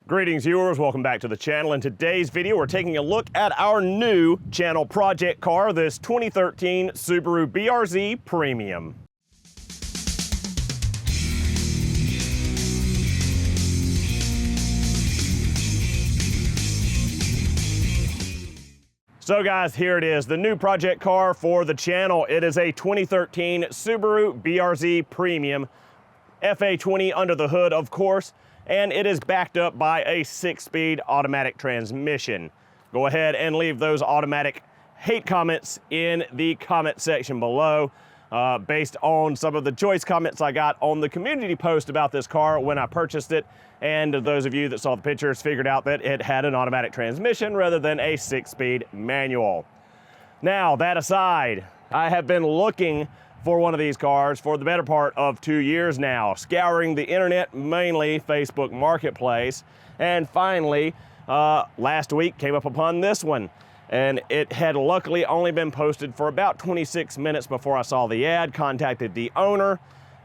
Greetings viewers, welcome back to the channel. In today's video, we're taking a look at our new channel project car, this 2013 Subaru BRZ Premium. So guys, here it is, the new project car for the channel. It is a 2013 Subaru BRZ Premium, FA20 under the hood, of course, and it is backed up by a 6-speed automatic transmission. Go ahead and leave those automatic hate comments in the comment section below. Based on some of the choice comments I got on the community post about this car when I purchased it, and those of you that saw the pictures figured out that it had an automatic transmission rather than a 6-speed manual. Now, that aside, I have been looking for one of these cars for the better part of 2 years now, scouring the internet, mainly Facebook Marketplace, and finally, last week came up upon this one. And it had luckily only been posted for about 26 minutes before I saw the ad, contacted the owner,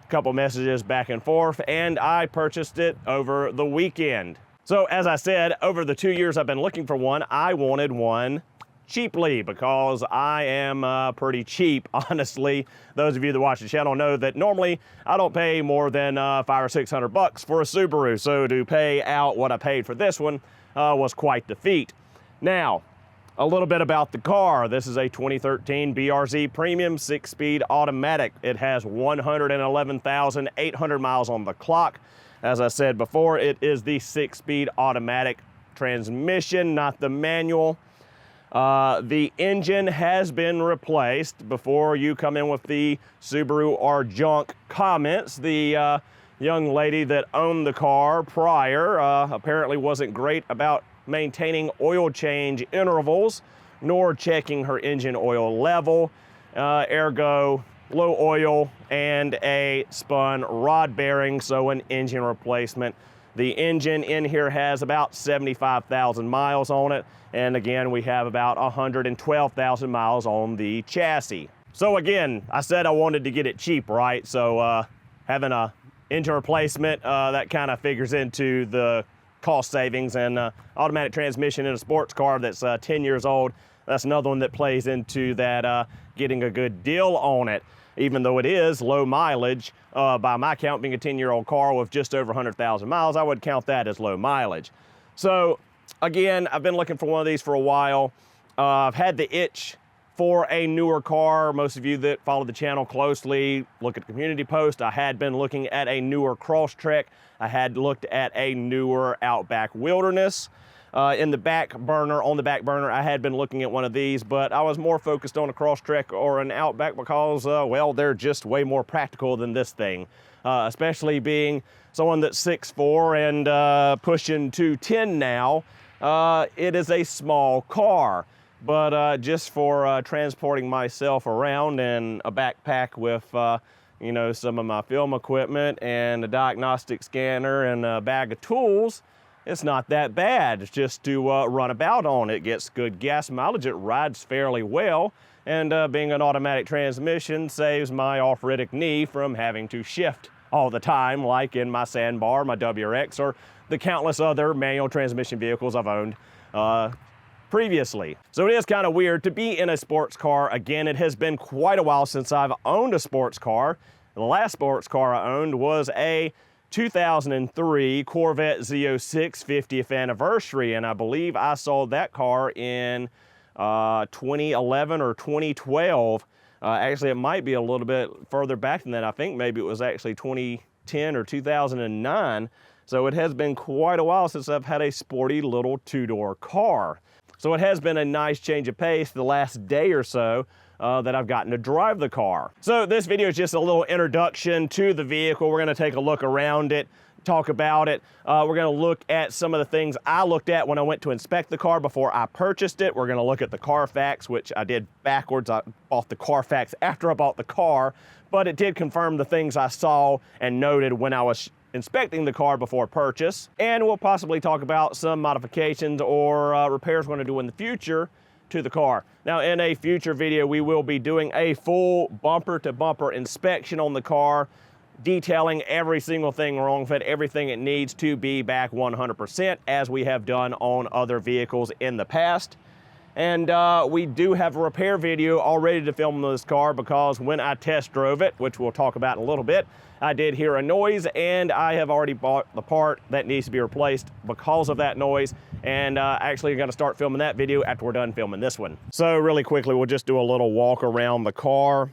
a couple messages back and forth, and I purchased it over the weekend. So as I said, over the 2 years I've been looking for one, I wanted one cheaply because I am pretty cheap, honestly. Those of you that watch the channel know that normally I don't pay more than $500 or $600 for a Subaru. So to pay out what I paid for this one was quite the feat. Now, a little bit about the car. This is a 2013 BRZ Premium 6-speed automatic. It has 111,800 miles on the clock. As I said before, it is the 6-speed automatic transmission, not the manual. The engine has been replaced. Before you come in with the Subaru are junk comments, the young lady that owned the car prior apparently wasn't great about maintaining oil change intervals, nor checking her engine oil level, ergo low oil and a spun rod bearing, so an engine replacement. The engine in here has about 75,000 miles on it, and again we have about 112,000 miles on the chassis. So again, I said I wanted to get it cheap, right? So having a engine replacement, that kind of figures into the cost savings, and automatic transmission in a sports car that's 10 years old, that's another one that plays into that getting a good deal on it. Even though it is low mileage, by my count, being a 10-year-old car with just over 100,000 miles, I would count that as low mileage. So again, I've been looking for one of these for a while. I've had the itch for a newer car. Most of you that follow the channel closely look at the community post. I had been looking at a newer Crosstrek. I had looked at a newer Outback Wilderness. On the back burner, I had been looking at one of these, but I was more focused on a Crosstrek or an Outback because, well, they're just way more practical than this thing. Especially being someone that's 6'4" and pushing 210 now, it is a small car. But just for transporting myself around in a backpack with, you know, some of my film equipment and a diagnostic scanner and a bag of tools, it's not that bad. It's just to run about on. It gets good gas mileage, it rides fairly well, and being an automatic transmission saves my arthritic knee from having to shift all the time, like in my Sandbar, my WRX, or the countless other manual transmission vehicles I've owned previously. So it is kind of weird to be in a sports car. Again, it has been quite a while since I've owned a sports car. The last sports car I owned was a 2003 Corvette Z06 50th anniversary, and I believe I sold that car in 2011 or 2012. Actually, it might be a little bit further back than that. I think maybe it was actually 2010 or 2009. So it has been quite a while since I've had a sporty little two-door car. So it has been a nice change of pace the last day or so that I've gotten to drive the car. So this video is just a little introduction to the vehicle. We're gonna take a look around it, talk about it. We're gonna look at some of the things I looked at when I went to inspect the car before I purchased it. We're gonna look at the Carfax, which I did backwards. I bought the Carfax after I bought the car, but it did confirm the things I saw and noted when I was inspecting the car before purchase. And we'll possibly talk about some modifications or repairs we're gonna do in the future to the car. Now, in a future video, we will be doing a full bumper to bumper inspection on the car, detailing every single thing wrong with it, everything it needs to be back 100%, as we have done on other vehicles in the past. And we do have a repair video all ready to film this car, because when I test drove it, which we'll talk about in a little bit, I did hear a noise, and I have already bought the part that needs to be replaced because of that noise. And actually going to start filming that video after we're done filming this one. So really quickly, we'll just do a little walk around the car,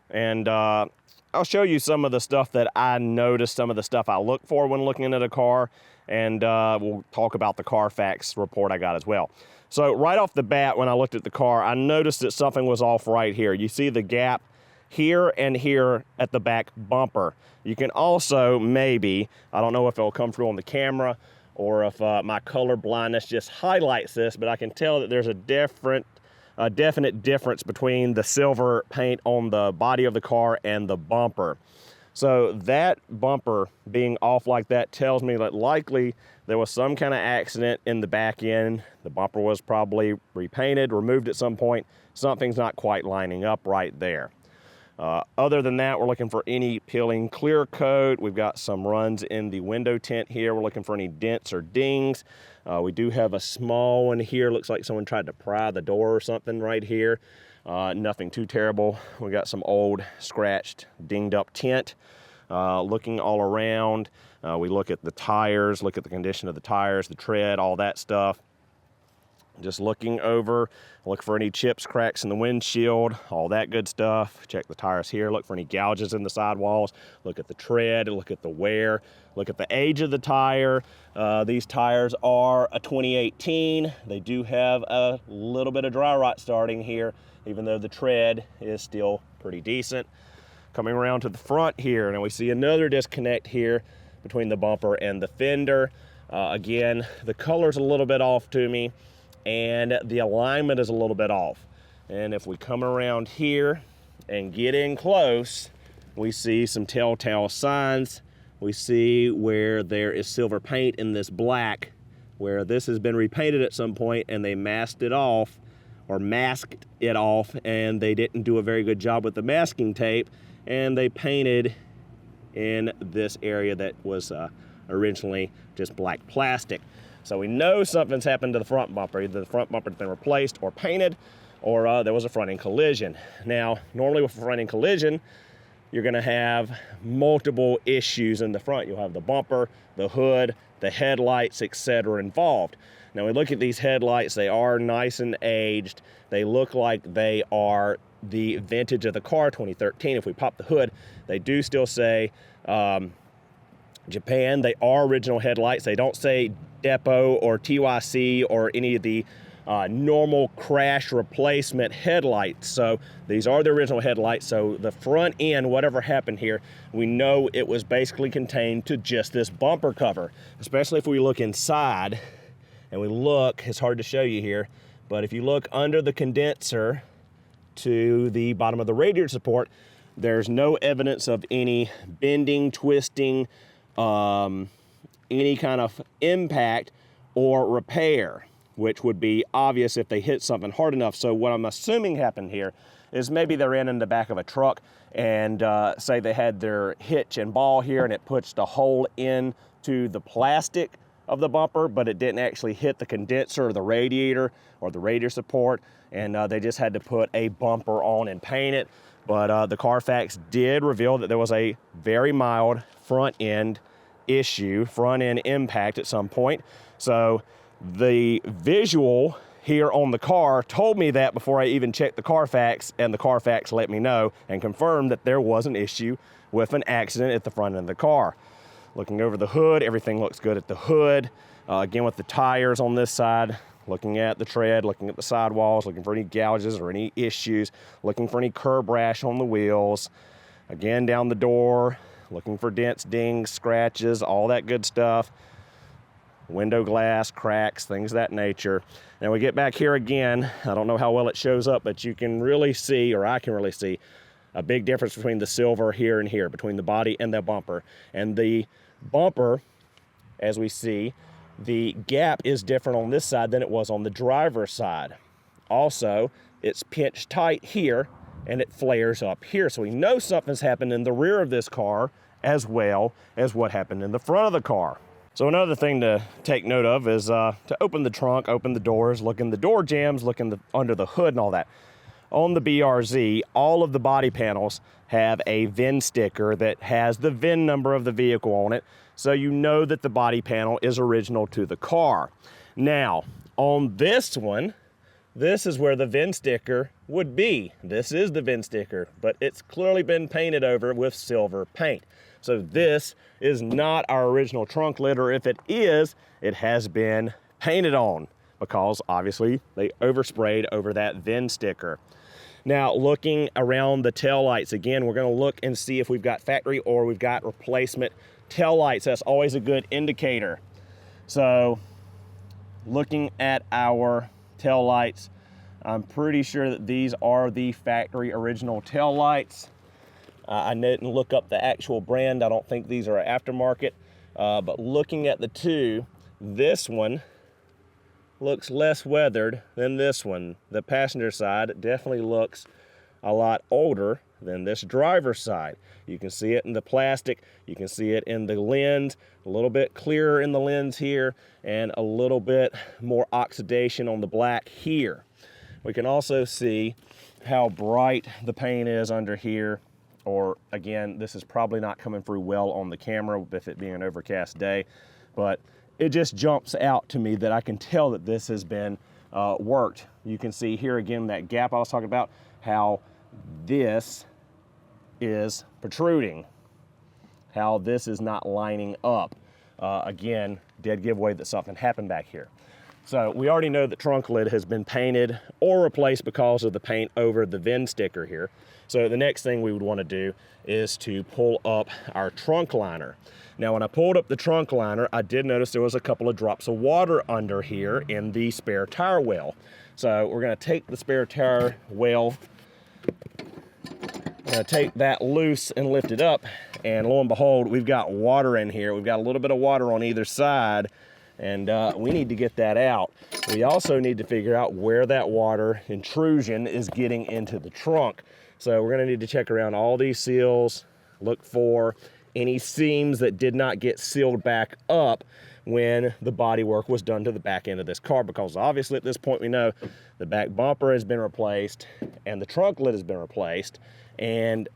and I'll show you some of the stuff that I noticed, some of the stuff I look for when looking at a car, and we'll talk about the Carfax report I got as well. So right off the bat, when I looked at the car, I noticed that something was off right here. You see the gap here and here at the back bumper. You can also maybe, I don't know if it'll come through on the camera or if my color blindness just highlights this, but I can tell that there's a definite difference between the silver paint on the body of the car and the bumper. So that bumper being off like that tells me that likely there was some kind of accident in the back end. The bumper was probably repainted, removed at some point. Something's not quite lining up right there. Other than that, we're looking for any peeling clear coat. We've got some runs in the window tint here. We're looking for any dents or dings. We do have a small one here. Looks like someone tried to pry the door or something right here. Nothing too terrible. We got some old, scratched, dinged up tint. Looking all around, we look at the tires, look at the condition of the tires, the tread, all that stuff. Just looking over, look for any chips, cracks in the windshield, all that good stuff. Check the tires here, look for any gouges in the sidewalls, look at the tread, look at the wear, look at the age of the tire. These tires are a 2018. They do have a little bit of dry rot starting here, even though the tread is still pretty decent. Coming around to the front here, and we see another disconnect here between the bumper and the fender. Again, the color's a little bit off to me, and the alignment is a little bit off. And if we come around here and get in close, we see some telltale signs. We see where there is silver paint in this black, where this has been repainted at some point and they masked it off, and they didn't do a very good job with the masking tape, and they painted in this area that was originally just black plastic. So we know something's happened to the front bumper. Either the front bumper's been replaced or painted, or there was a front-end collision. Now, normally with a front-end collision, you're gonna have multiple issues in the front. You'll have the bumper, the hood, the headlights, etc. involved. Now we look at these headlights, they are nice and aged. They look like they are the vintage of the car, 2013. If we pop the hood, they do still say Japan. They are original headlights. They don't say Depot or TYC or any of the normal crash replacement headlights. So these are the original headlights. So the front end, whatever happened here, we know it was basically contained to just this bumper cover. Especially if we look inside and we look, it's hard to show you here, but if you look under the condenser to the bottom of the radiator support, there's no evidence of any bending, twisting, any kind of impact or repair, which would be obvious if they hit something hard enough. So what I'm assuming happened here is maybe they're in the back of a truck and say they had their hitch and ball here and it punched a hole into the plastic of the bumper, but it didn't actually hit the condenser or the radiator support, and they just had to put a bumper on and paint it. But the Carfax did reveal that there was a very mild front end issue, front end impact at some point. So the visual here on the car told me that before I even checked the Carfax, and the Carfax let me know and confirmed that there was an issue with an accident at the front end of the car. Looking over the hood, everything looks good at the hood. Again, with the tires on this side, looking at the tread, looking at the sidewalls, looking for any gouges or any issues, looking for any curb rash on the wheels. Again, down the door, looking for dents, dings, scratches, all that good stuff. Window glass, cracks, things of that nature. Now we get back here again. I don't know how well it shows up, but you can really see, or I can really see, a big difference between the silver here and here, between the body and the bumper. And the bumper, as we see, the gap is different on this side than it was on the driver's side. Also, it's pinched tight here and it flares up here. So we know something's happened in the rear of this car as well as what happened in the front of the car. So another thing to take note of is to open the trunk, open the doors, look in the door jambs, look in under the hood and all that. On the BRZ, all of the body panels have a VIN sticker that has the VIN number of the vehicle on it, so you know that the body panel is original to the car. Now, on this one, this is where the VIN sticker would be. This is the VIN sticker, but it's clearly been painted over with silver paint. So this is not our original trunk lid, or if it is, it has been painted on because obviously they oversprayed over that VIN sticker. Now, looking around the tail lights, again, we're gonna look and see if we've got factory or we've got replacement tail lights. That's always a good indicator. So, looking at our tail lights, I'm pretty sure that these are the factory original tail lights. I didn't look up the actual brand. I don't think these are aftermarket, but looking at the two, this one looks less weathered than this one. The passenger side definitely looks a lot older than this driver's side. You can see it in the plastic, you can see it in the lens, a little bit clearer in the lens here, and a little bit more oxidation on the black here. We can also see how bright the paint is under here, or again, this is probably not coming through well on the camera with it being an overcast day, but it just jumps out to me that I can tell that this has been worked. You can see here again that gap I was talking about, how this is protruding, how this is not lining up. Again, dead giveaway that something happened back here. So we already know the trunk lid has been painted or replaced because of the paint over the VIN sticker here. So the next thing we would want to do is to pull up our trunk liner. Now, when I pulled up the trunk liner, I did notice there was a couple of drops of water under here in the spare tire well. So we're going to take the spare tire well, I'm going to take that loose and lift it up, and lo and behold, we've got water in here. We've got a little bit of water on either side, and we need to get that out. We also need to figure out where that water intrusion is getting into the trunk. So we're going to need to check around all these seals, look for any seams that did not get sealed back up when the body work was done to the back end of this car, because obviously at this point we know the back bumper has been replaced and the trunk lid has been replaced, and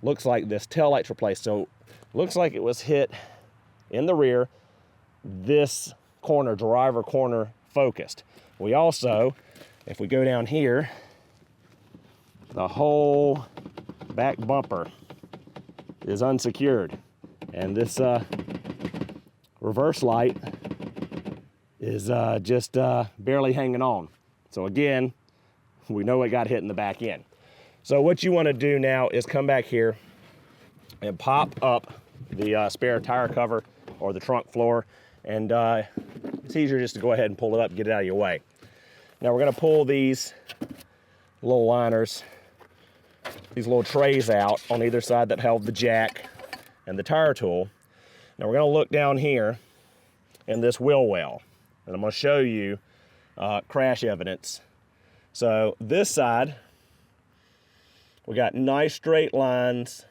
looks like this tail light's replaced. So looks like it was hit in the rear, this corner, driver corner focused. We also, if we go down here, the whole back bumper is unsecured, and this reverse light is just barely hanging on. So again, we know it got hit in the back end. So what you want to do now is come back here and pop up the spare tire cover or the trunk floor, and it's easier just to go ahead and pull it up and get it out of your way. Now we're going to pull these little liners, these little trays out on either side that held the jack and the tire tool. Now we're going to look down here in this wheel well, and I'm going to show you crash evidence. So this side, we got nice straight lines.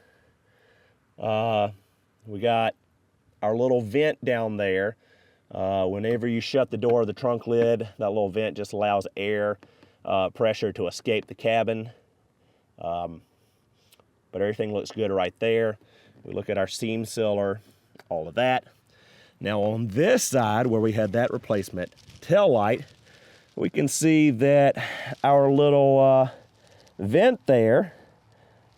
We got our little vent down there. Whenever you shut the door of the trunk lid, that little vent just allows air pressure to escape the cabin. But everything looks good right there. We look at our seam sealer, all of that. Now on this side, where we had that replacement tail light, we can see that our little vent there,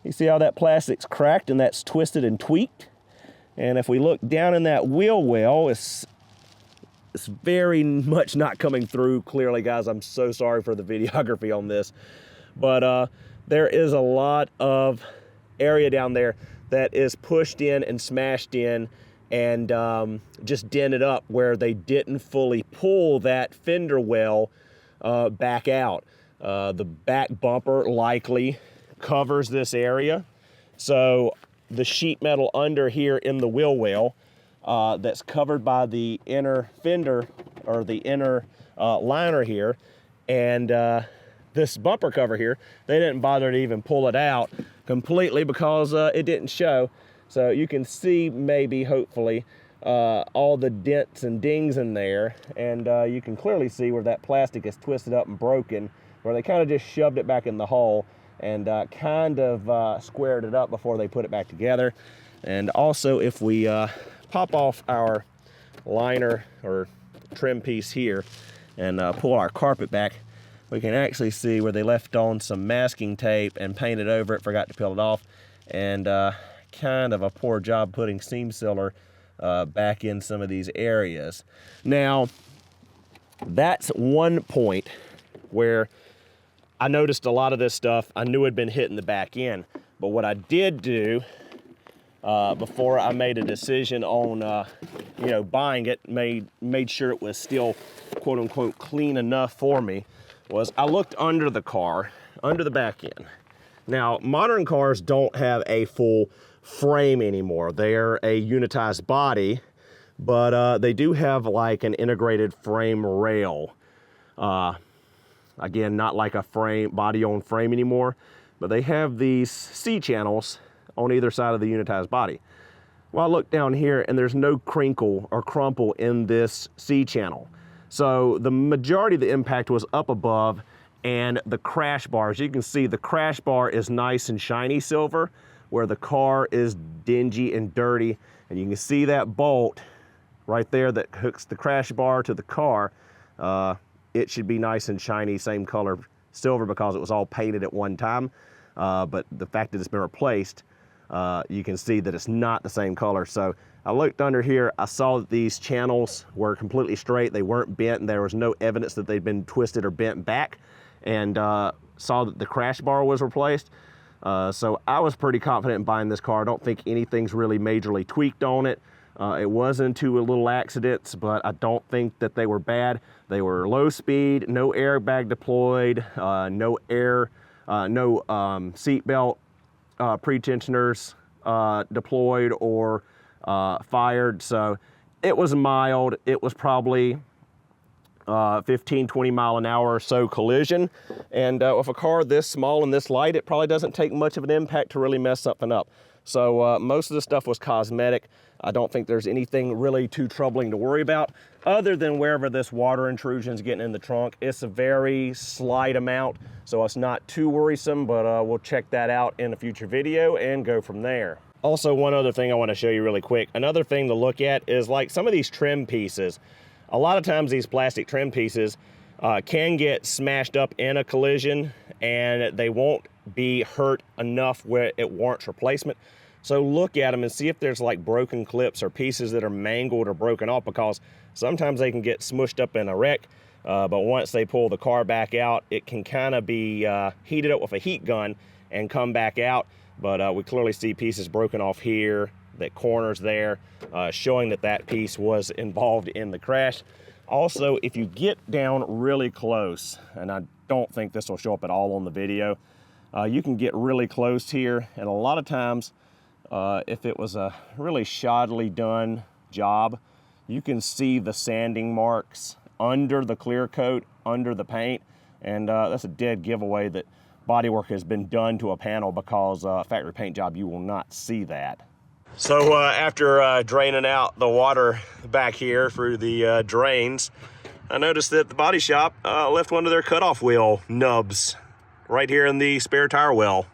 you see how that plastic's cracked and that's twisted and tweaked? And if we look down in that wheel well, it's very much not coming through clearly, guys. I'm so sorry for the videography on this. But there is a lot of area down there that is pushed in and smashed in and just dented up where they didn't fully pull that fender well back out. The back bumper likely covers this area. So the sheet metal under here in the wheel well that's covered by the inner fender or the inner liner here, and this bumper cover here, they didn't bother to even pull it out completely because it didn't show So you can see maybe, hopefully, all the dents and dings in there, and you can clearly see where that plastic is twisted up and broken, where they kind of just shoved it back in the hole and kind of squared it up before they put it back together. And also, if we pop off our liner or trim piece here and pull our carpet back, we can actually see where they left on some masking tape and painted over it, forgot to peel it off, and kind of a poor job putting seam sealer back in some of these areas. Now, that's one point where I noticed a lot of this stuff I knew had been hit in the back end. But what I did do before I made a decision on buying it, made sure it was still quote unquote clean enough for me, was I looked under the car, under the back end. Now, modern cars don't have a full frame anymore. They're a unitized body, but they do have like an integrated frame rail. Again, not like a body on frame anymore, but they have these C-channels on either side of the unitized body. Well, I look down here and there's no crinkle or crumple in this C-channel. So the majority of the impact was up above, and the crash bar, as you can see, the crash bar is nice and shiny silver, where the car is dingy and dirty. And you can see that bolt right there that hooks the crash bar to the car. It should be nice and shiny, same color silver, because it was all painted at one time. But the fact that it's been replaced, you can see that it's not the same color. So I looked under here, I saw that these channels were completely straight, they weren't bent, and there was no evidence that they'd been twisted or bent back, and saw that the crash bar was replaced. So I was pretty confident in buying this car. I don't think anything's really majorly tweaked on it. It was into a little accidents, but I don't think that they were bad. They were low speed, no airbag deployed, no seat belt pretensioners deployed or fired. So it was mild. It was probably 15, 20 mile an hour or so collision. And with a car this small and this light, it probably doesn't take much of an impact to really mess something up. So most of the stuff was cosmetic. I don't think there's anything really too troubling to worry about, other than wherever this water intrusion is getting in the trunk. It's a very slight amount, so it's not too worrisome, but we'll check that out in a future video and go from there. Also, one other thing I want to show you really quick. Another thing to look at is like some of these trim pieces. A lot of times these plastic trim pieces can get smashed up in a collision, and they won't be hurt enough where it warrants replacement. So look at them and see if there's like broken clips or pieces that are mangled or broken off, because sometimes they can get smushed up in a wreck. But once they pull the car back out, it can kind of be heated up with a heat gun and come back out. But we clearly see pieces broken off here, that corners there, showing that that piece was involved in the crash. Also, if you get down really close, and I don't think this will show up at all on the video, you can get really close here, and a lot of times, if it was a really shoddily done job, you can see the sanding marks under the clear coat, under the paint, and that's a dead giveaway that bodywork has been done to a panel, because factory paint job, you will not see that. So after draining out the water back here through the drains, I noticed that the body shop left one of their cutoff wheel nubs right here in the spare tire well.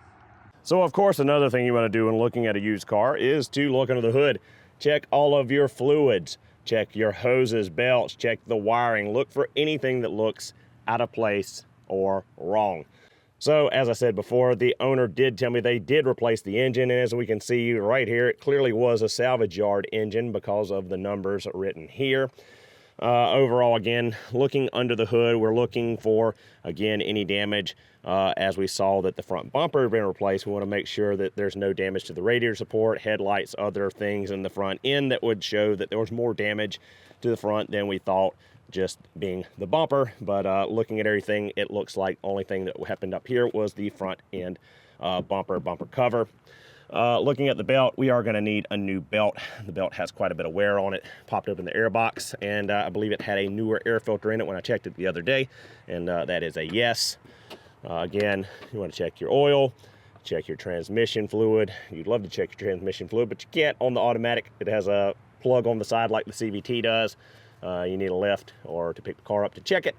So of course, another thing you want to do when looking at a used car is to look under the hood. Check all of your fluids, check your hoses, belts, check the wiring, look for anything that looks out of place or wrong. So as I said before, the owner did tell me they did replace the engine, and as we can see right here, it clearly was a salvage yard engine because of the numbers written here. Overall, again, looking under the hood, we're looking for, again, any damage. As we saw that the front bumper had been replaced, we want to make sure that there's no damage to the radiator support, headlights, other things in the front end that would show that there was more damage to the front than we thought, just being the bumper. But looking at everything, it looks like the only thing that happened up here was the front end bumper cover. Looking at the belt, we are going to need a new belt. The belt has quite a bit of wear on it, popped open the air box, and I believe it had a newer air filter in it when I checked it the other day, and that is a yes. Again, you want to check your oil, Check your transmission fluid. You'd love to check your transmission fluid, but you can't on the automatic. It has a plug on the side like the CVT does. You need a lift or to pick the car up to check it.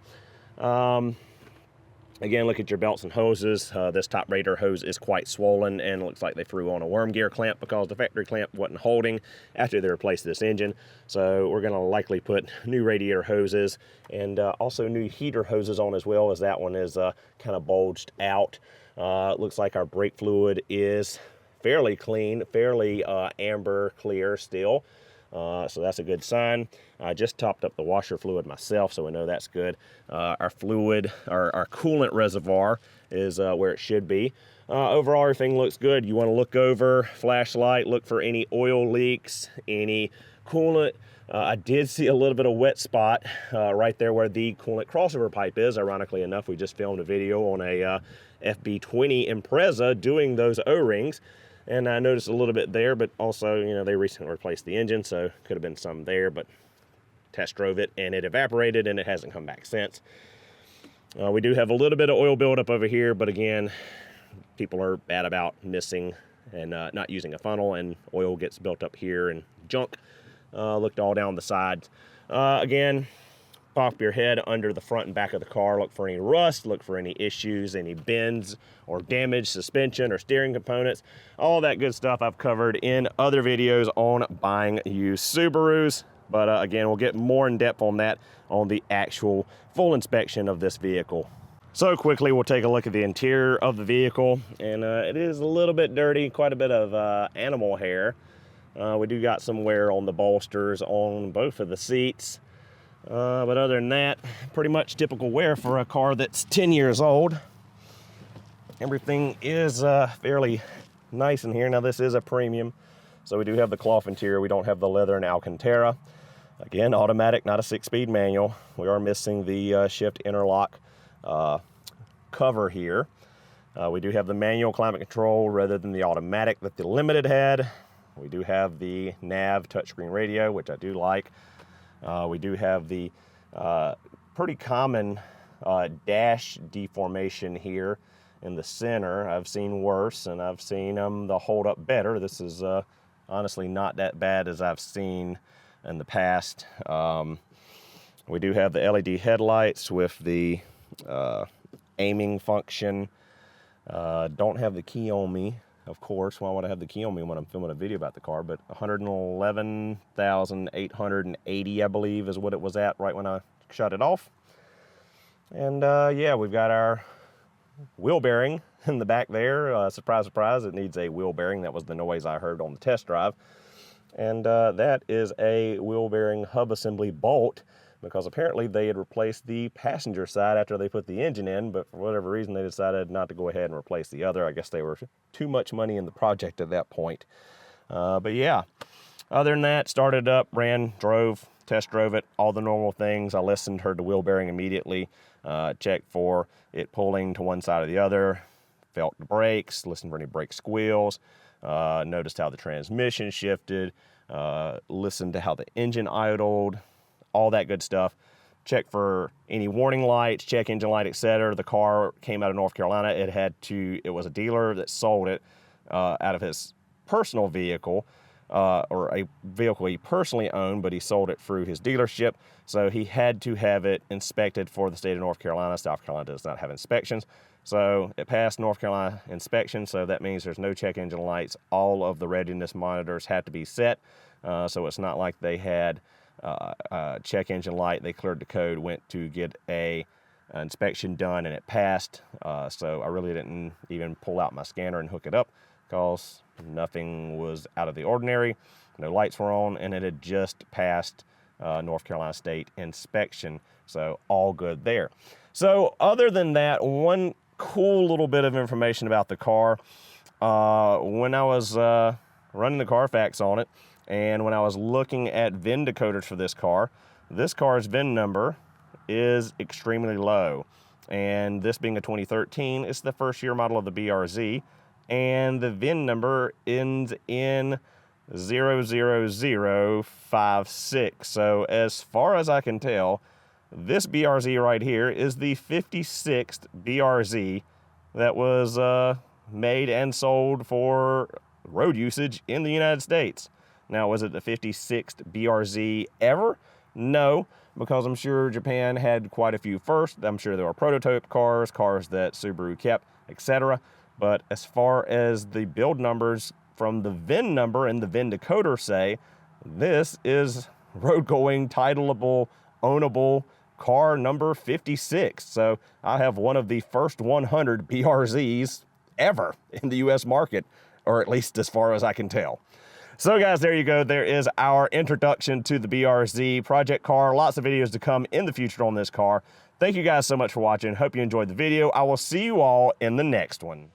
Again, look at your belts and hoses. This top radiator hose is quite swollen, and it looks like they threw on a worm gear clamp because the factory clamp wasn't holding after they replaced this engine. So we're going to likely put new radiator hoses and also new heater hoses on as well, as that one is kind of bulged out. Looks like our brake fluid is fairly clean, fairly amber clear still. So that's a good sign. I just topped up the washer fluid myself, so we know that's good. Our fluid, our coolant reservoir is where it should be. Overall, everything looks good. You want to look over, flashlight, look for any oil leaks, any coolant. I did see a little bit of wet spot right there where the coolant crossover pipe is. Ironically enough, we just filmed a video on a FB20 Impreza doing those O-rings. And I noticed a little bit there, but also, you know, they recently replaced the engine, so could have been some there, but test drove it and it evaporated and it hasn't come back since. We do have a little bit of oil buildup over here, but again, people are bad about missing and not using a funnel, and oil gets built up here and junk. Looked all down the sides. Again, pop your head under the front and back of the car, look for any rust, look for any issues, any bends or damaged suspension or steering components. All that good stuff I've covered in other videos on buying used Subarus. But again, we'll get more in depth on that on the actual full inspection of this vehicle. So quickly, we'll take a look at the interior of the vehicle, and it is a little bit dirty, quite a bit of animal hair. We do got some wear on the bolsters on both of the seats. But other than that, pretty much typical wear for a car that's 10 years old. Everything is fairly nice in here. Now, this is a premium, so we do have the cloth interior. We don't have the leather and Alcantara. Again, automatic, not a 6-speed manual. We are missing the shift interlock cover here. We do have the manual climate control rather than the automatic that the Limited had. We do have the nav touchscreen radio, which I do like. We do have the pretty common dash deformation here in the center. I've seen worse, and I've seen them hold up better. This is honestly not that bad as I've seen in the past. We do have the LED headlights with the aiming function. Don't have the key on me. Of course, why would I have the key on me when I'm filming a video about the car? But 111,880, I believe, is what it was at right when I shut it off. And yeah, we've got our wheel bearing in the back there. Surprise, surprise, it needs a wheel bearing. That was the noise I heard on the test drive. And that is a wheel bearing hub assembly bolt, because apparently they had replaced the passenger side after they put the engine in, but for whatever reason they decided not to go ahead and replace the other. I guess they were too much money in the project at that point. But yeah, other than that, started up, ran, drove, test drove it, all the normal things. I listened, heard the wheel bearing immediately, checked for it pulling to one side or the other, felt the brakes, listened for any brake squeals, noticed how the transmission shifted, listened to how the engine idled, all that good stuff. Check for any warning lights, check engine light, etc. The car came out of North Carolina. It was a dealer that sold it out of his personal vehicle, or a vehicle he personally owned, but he sold it through his dealership. So he had to have it inspected for the state of North Carolina. South Carolina does not have inspections. So it passed North Carolina inspection, so that means there's no check engine lights. All of the readiness monitors had to be set. So it's not like they had check engine light. They cleared the code, went to get a inspection done, and it passed. So I really didn't even pull out my scanner and hook it up, because nothing was out of the ordinary. No lights were on, and it had just passed North Carolina State inspection. So all good there. So other than that, one cool little bit of information about the car. When I was running the Carfax on it, and when I was looking at VIN decoders for this car's VIN number is extremely low. And this being a 2013, it's the first year model of the BRZ, and the VIN number ends in 00056. So as far as I can tell, this BRZ right here is the 56th BRZ that was made and sold for road usage in the United States. Now, was it the 56th BRZ ever? No, because I'm sure Japan had quite a few first. I'm sure there were prototype cars, cars that Subaru kept, etc. But as far as the build numbers from the VIN number and the VIN decoder say, this is road-going, titleable, ownable car number 56. So I have one of the first 100 BRZs ever in the US market, or at least as far as I can tell. So guys, there you go. There is our introduction to the BRZ project car. Lots of videos to come in the future on this car. Thank you guys so much for watching. Hope you enjoyed the video. I will see you all in the next one.